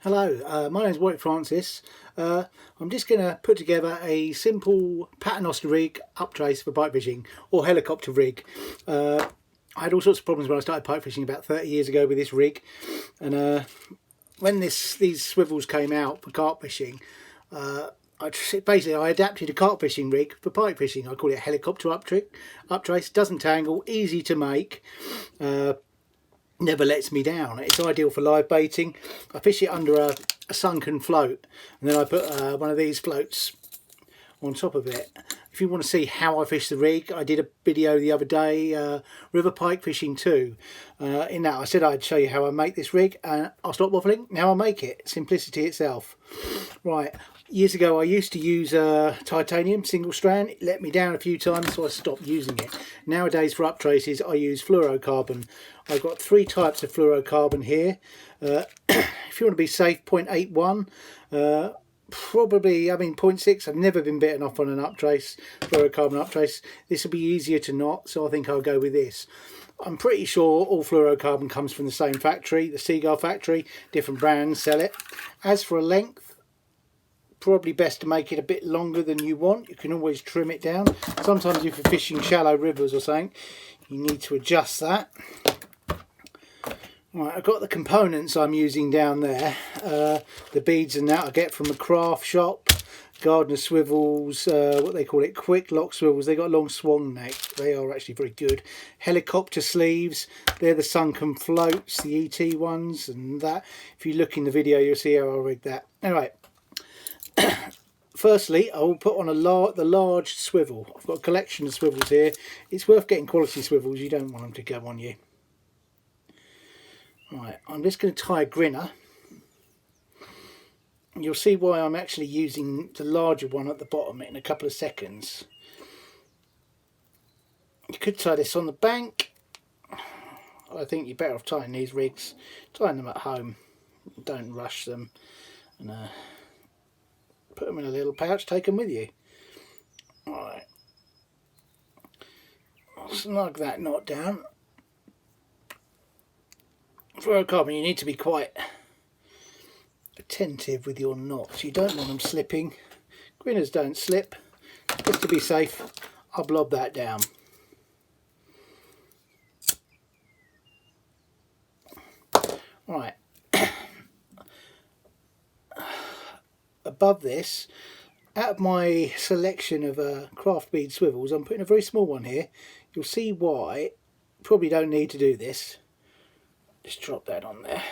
Hello, my name is Francis. I'm just going to put together a simple Paternoster rig up trace for pike fishing, or helicopter rig. I had all sorts of problems when I started pike fishing about 30 years ago with this rig, and when these swivels came out for carp fishing, I adapted a carp fishing rig for pike fishing. I call it helicopter up trace. Doesn't tangle, easy to make. Never lets me down. It's ideal for live baiting. I fish it under a sunken float, and then I put one of these floats on top of it. If you want to see how I fish the rig, I did a video the other day, river pike fishing too. In that I said I'd show you how I make this rig, and I'll stop waffling. Now I make it. Simplicity itself. Right, years ago I used to use titanium single strand. It let me down a few times, so I stopped using it. Nowadays for up traces I use fluorocarbon. I've got three types of fluorocarbon here. If you want to be safe, 0.81. Probably, 0.6. I've never been bitten off on an up trace, fluorocarbon up trace. This will be easier to knot, so I think I'll go with this. I'm pretty sure all fluorocarbon comes from the same factory, the Seagull factory. Different brands sell it. As for a length, probably best to make it a bit longer than you want. You can always trim it down. Sometimes if you're fishing shallow rivers or something, you need to adjust that. Right, I've got the components I'm using down there. The beads and that I get from a craft shop. Gardener swivels, what they call it, quick lock swivels. They got a long swan neck. They are actually very good. Helicopter sleeves. They're the sunken floats, the ET ones, and that. If you look in the video, you'll see how I rig that. Anyway, firstly, I will put on the large swivel. I've got a collection of swivels here. It's worth getting quality swivels. You don't want them to go on you. Right, I'm just going to tie a grinner. You'll see why I'm actually using the larger one at the bottom in a couple of seconds. You could tie this on the bank. I think you're better off tying these rigs, tying them at home. Don't rush them, and put them in a little pouch, take them with you. Alright, I'll snug that knot down. Fluorocarbon, you need to be quite attentive with your knots. You don't want them slipping. Grinners don't slip. Just to be safe, I'll blob that down. Right. Above this, out of my selection of craft bead swivels, I'm putting a very small one here. You'll see why. Probably don't need to do this. Just drop that on there.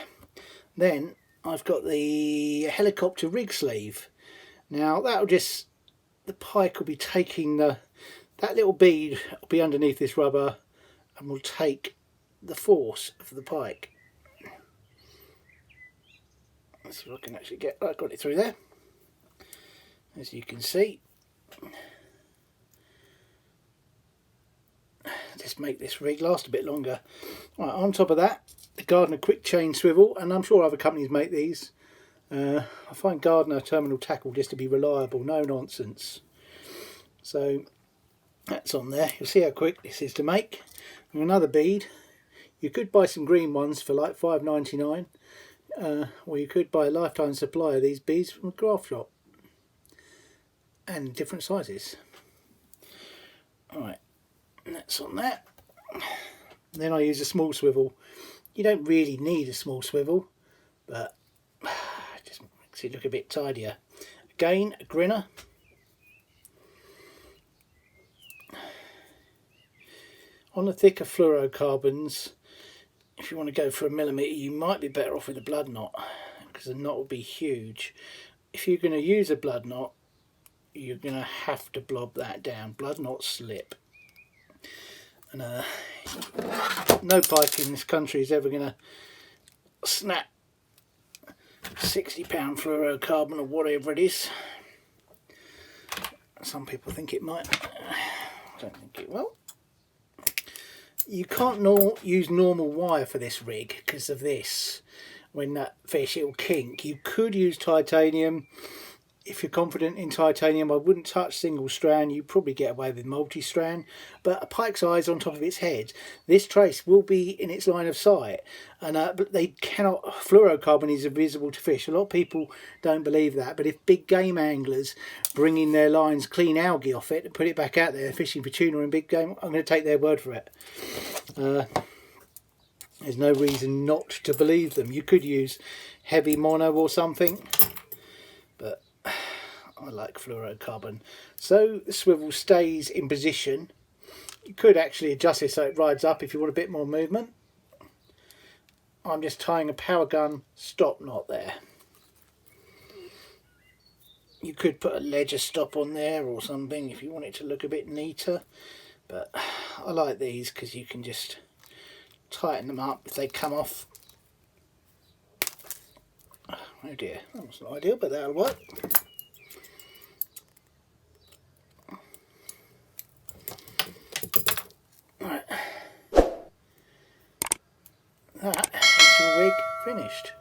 Then I've got the helicopter rig sleeve. Now that'll just, the pike will be taking that little bead will be underneath this rubber and will take the force of the pike. Let's see if I can actually get, I got it through there. As you can see. Just make this rig last a bit longer. Right, on top of that, the Gardener quick chain swivel, and I'm sure other companies make these. I find Gardener terminal tackle just to be reliable, no nonsense. So that's on there. You'll see how quick this is to make. And another bead. You could buy some green ones for like $5.99, or you could buy a lifetime supply of these beads from a craft shop, and different sizes. Alright, that's on that. Then I use a small swivel. You don't really need a small swivel, but it just makes it look a bit tidier. Again, a grinner. On the thicker fluorocarbons, if you want to go for 1mm, you might be better off with a blood knot, because the knot will be huge. If you're going to use a blood knot, you're going to have to blob that down. Blood knots slip. And no pike in this country is ever going to snap 60-pound fluorocarbon or whatever it is. Some people think it might. I don't think it will. You can't use normal wire for this rig because of this. When that fish, it will kink. You could use titanium. if you're confident in titanium, I wouldn't touch single strand. You probably get away with multi-strand, but a pike's eye is on top of its head. This trace will be in its line of sight, and but they cannot. Fluorocarbon is invisible to fish. A lot of people don't believe that, but if big game anglers bring in their lines, clean algae off it and put it back out there fishing for tuna and big game, I'm going to take their word for it. There's no reason not to believe them. You could use heavy mono or something, but I like fluorocarbon. So the swivel stays in position. You could actually adjust it so it rides up if you want a bit more movement. I'm just tying a power gun stop knot there. You could put a ledger stop on there or something if you want it to look a bit neater, but I like these because you can just tighten them up if they come off. Oh dear, that wasn't ideal, but that'll work. Right, that is your rig finished.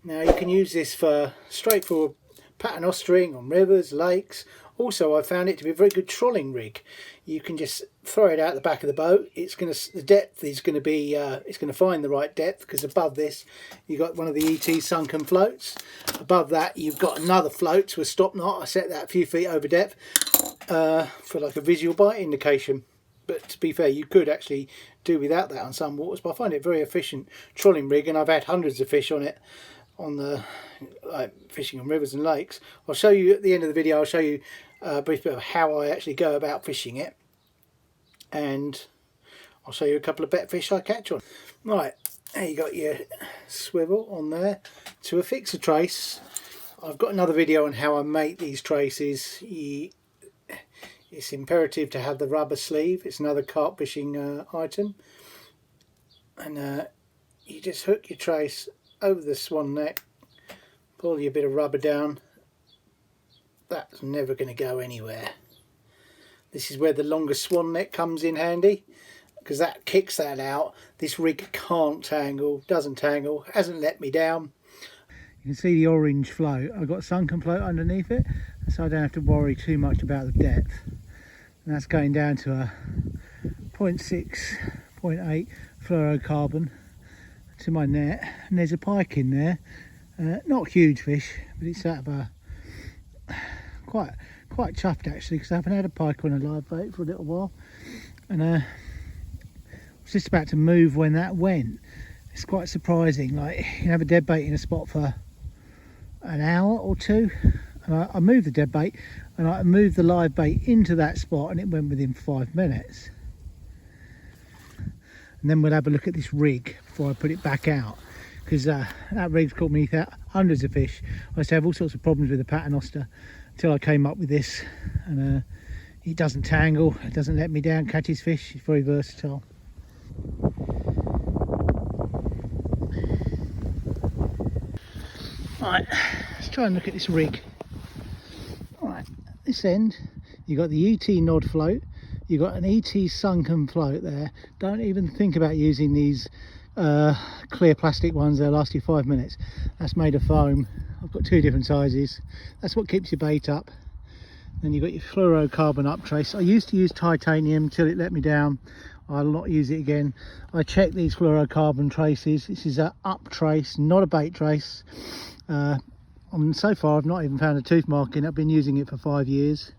Now you can use this for straightforward paternostering on rivers, lakes. Also, I found it to be a very good trolling rig. You can just throw it out the back of the boat. The depth is going to be, it's going to find the right depth, because above this you've got one of the ET sunken floats. Above that you've got another float to a stop knot. I set that a few feet over depth for like a visual bite indication. But to be fair, you could actually do without that on some waters. But I find it a very efficient trolling rig, and I've had hundreds of fish on it. On the fishing on rivers and lakes. I'll show you at the end of the video. I'll show you a brief bit of how I actually go about fishing it, and I'll show you a couple of better fish I catch on. Right, there you got your swivel on there. To affix a trace, I've got another video on how I make these traces. It's imperative to have the rubber sleeve. It's another carp fishing item, and you just hook your trace over the swan neck, pull your bit of rubber down. That's never going to go anywhere. This is where the longer swan neck comes in handy, because that kicks that out. This rig can't tangle, doesn't tangle, hasn't let me down. You can see the orange float. I've got a sunken float underneath it, so I don't have to worry too much about the depth. And that's going down to a 0.6, 0.8 fluorocarbon to my net, and there's a pike in there. Not huge fish, but it's out of a quite chuffed actually, because I haven't had a pike on a live bait for a little while, and I was just about to move when that went. It's quite surprising. Like, you can have a dead bait in a spot for an hour or two, and I moved the dead bait and I moved the live bait into that spot, and it went within 5 minutes. And then we'll have a look at this rig before I put it back out, because that rig's caught me hundreds of fish. I used to have all sorts of problems with the Paternoster until I came up with this, and it doesn't tangle, it doesn't let me down, catches fish, it's very versatile. Right, let's try and look at this rig. Right, this end, you've got the ET Nod float. You've got an ET sunken float there. Don't even think about using these clear plastic ones. They'll last you 5 minutes. That's made of foam. I've got two different sizes. That's what keeps your bait up. Then you've got your fluorocarbon up trace. I used to use titanium till it let me down. I'll not use it again. I checked these fluorocarbon traces. This is an up trace, not a bait trace. So far I've not even found a tooth mark in it. I've been using it for 5 years.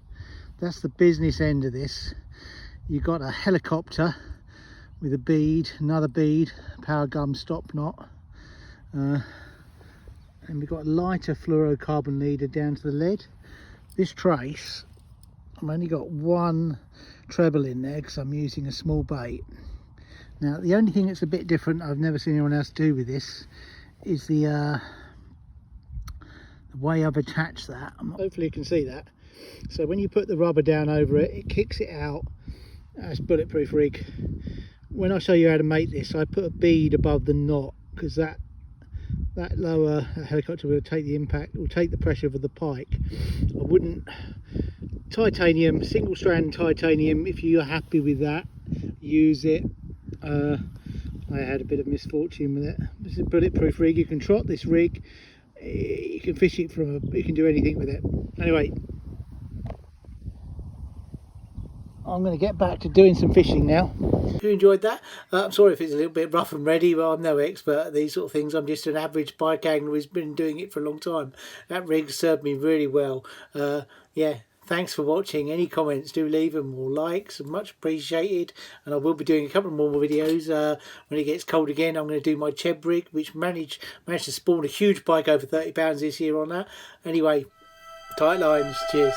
That's the business end of this. You've got a helicopter with a bead, another bead, power gun stop knot, and we've got a lighter fluorocarbon leader down to the lead. This trace, I've only got one treble in there because I'm using a small bait. Now the only thing that's a bit different, I've never seen anyone else do with this, is the way I've attached that. Hopefully you can see that. So when you put the rubber down over it, it kicks it out. That's bulletproof rig. When I show you how to make this, I put a bead above the knot, because that lower helicopter will take the impact, will take the pressure of the pike. I wouldn't, titanium, single strand titanium, if you're happy with that, use it. I had a bit of misfortune with it. This is a bulletproof rig. You can trot this rig you can fish it from you can do anything with it. Anyway, I'm going to get back to doing some fishing now. If you enjoyed that, I'm sorry if it's a little bit rough and ready, but I'm no expert at these sort of things. I'm just an average pike angler who's been doing it for a long time. That rig served me really well. Yeah, thanks for watching. Any comments, do leave them, or likes, much appreciated. And I will be doing a couple more videos when it gets cold again. I'm going to do my Cheb rig, which managed to spawn a huge pike over 30 pounds this year on that. Anyway, tight lines, cheers.